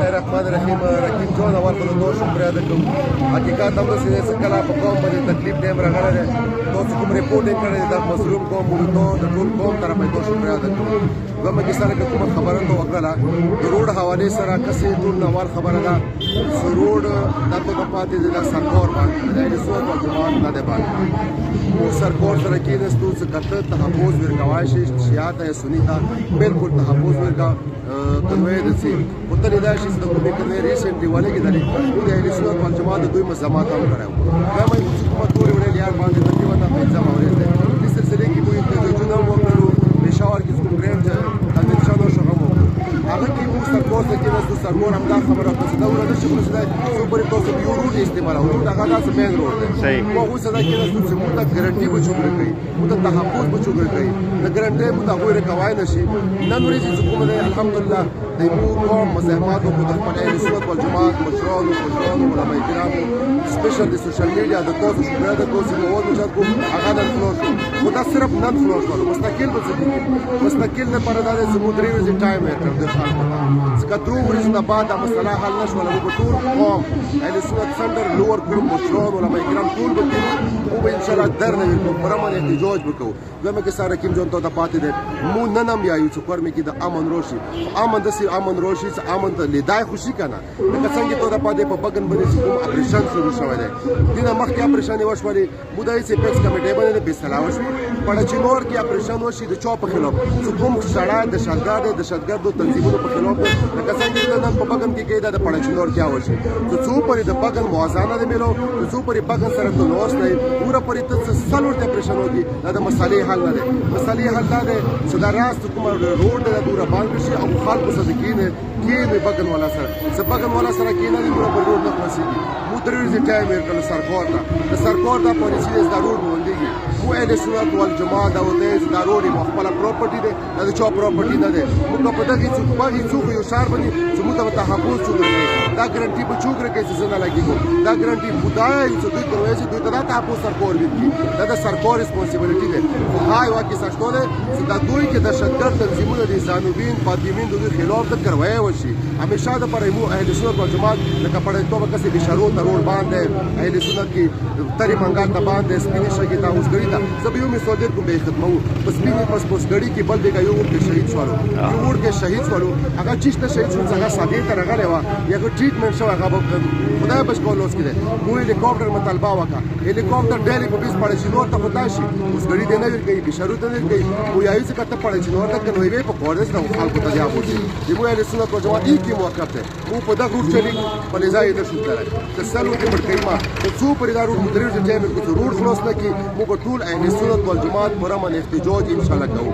الله الرحمن الرحیم رقیب جون اول خو د دوه شکر ادا کوم حقیقت هم داسې دی چې کله په قوم باندې تکلیف ټایم راغلی دی تاسو کوم رپورټینګ کړی دی دا مظلوم قوم اردو د ټول قوم طرف یې دوه شکر ادا کوم دویمه کیسه لکه کومه خبره ته وکړله د روډ حوالې سره کسې ټول نوال خبره ده چې روډ دلته د پاتې دی دا سرکور باندې د اهل سنت والجماعت نه دی باندې موږ سرکور سره کېناستو چې کته تحفظ ورکوای شي شیعه ته یا سني ته بالکل تحفظ ورکا کنوی د سي وطن دا شي د کومې کنوی ریسنټلی ولې کېدلې د اهل سنت والجماعت د دوی مزامات هم کړو دا مې حکومت پورې وړي یار باندې تقریبا د ایگزام اورېدل د سلسله کې موږ انتجاجونه وکړو پېښور کې کوم ګرینډ د نشانو شغم هغه کې موږ سرکور ته کېناستو سرکور هم دا خبره کوي دا ورته چې موږ دا سوپر تاسو یو روډ استعمال او دا هغه داسې مین روډ دی صحیح موږ اوس دا کېناستو چې موږ ته ګارانټي بچو کوي موږ ته تحفظ بچو کوي د ګارانټي موږ ته وایي کوي نشي نن ورځې چې کوم دی الحمدلله د قوم مزاحمات او د خپل اهل سنت والجماعت مشران علماء کرام سپیشل د سوشل میډیا د تاسو شکر ده کوم چې اول مجد کوم هغه د فلوش خو دا صرف نن فلوش ورو مستقل به مستقل نه پر دا چې موږ درې ورځې ټایم ورکړو د خلکو څخه درو ورځې نه بعد دا مسله حل نشو له ټول قوم اهل سنت سنټر لوور ګروپ مشران علماء کرام ټول به او ان شاء الله درنه ورکو پرمانه احتجاج وکړو زموږ کې سره کیم جون ته د پاتې ده مو ننم یایو چې کور مې کې د امن روشي امن د سي امن روشي چې امن ته لیدای خوشي کنه لکه څنګه ته د پاتې په بګن باندې کوم اپریشن شروع شوی دی دینه مخکې اپریشن وشولې مودای سي پیکس کمیټه باندې به سلاو شو پړچینور کې اپریشن وشي د چا په خلاف کوم شړای د شادګردو تنظیمونو په خلاف لکه څنګه چې نن په بګن کې کېده د پړچینور کې وشي څو پرې د بګن موازنه دی ملو څو پرې بګن سره ته نوښ دی پورا پرې ته سلور ته اپریشن وکي دا مسالې حل نه دي مسالې حل نه دي چې دا راست کوم روډ د دوره باندې شي او خلکو صدقینه کې بګن والا سره بګن والا سره کې نه دی په روډ نه خلاصيږي مو درې ورځې ټایم ورکړل سرکور د سرکور د پالیسي د روډ وندېږي مو اهل سنت والجماعت او د ضروري خپل پراپرټي ده د چا پراپرټي نه ده موږ په دغه څه باندې څوک یو شهر باندې چې موږ ته تحفظ چوغره دا ګارانټي به چوغره کې څه نه لګيږي دا ګارانټي خدای چې دوی کوي چې دوی ته تحفظ سرکور وکړي دا د سرکور ریسپانسیبিলিټي ده هاي واکه سشتونه چې دا دوی کې د شدګر تنظیمونو دي زانوبین فاطمین دوی خلاف د کروي وشي همیشه د پر مو اهل سنت والجماعت لکه پړې توبه کسي بشارو ته روډ باندې اهل سنت کې تری منګال ته باندې سپینې شګي تا اوس غړي تا زبيو می سودر کوم به خدمو پس مینه پس پوس غړي کې بل دیګا یو کې شهید شوالو یو ور کې شهید شوالو هغه چیز ته شهید شو څنګه ثابت راغلی و یو ټریټمنټ شو هغه خدای بچ کولوس کې مو هلیکوپټر مطالبه وکړه هلیکوپټر ډېلی په 20 پړې شنو ته پتا شي اوس غړي دی نه ورګي بشارو ته نه ورګي او یایي څه کته پړې شنو ته کنه وی په کورس نه خلکو ته یا وځي دی مو اهل سنت والجماعت کې موقف ده او په دغه روټ چلی په لزای د شو کړه تسلو کې مرکېما څو پر دا روټ مدریر چې ټایم کې روټ خلاص نه کی مو ټول اهل سنت والجماعت پرمن احتجاج ان شاء الله کوو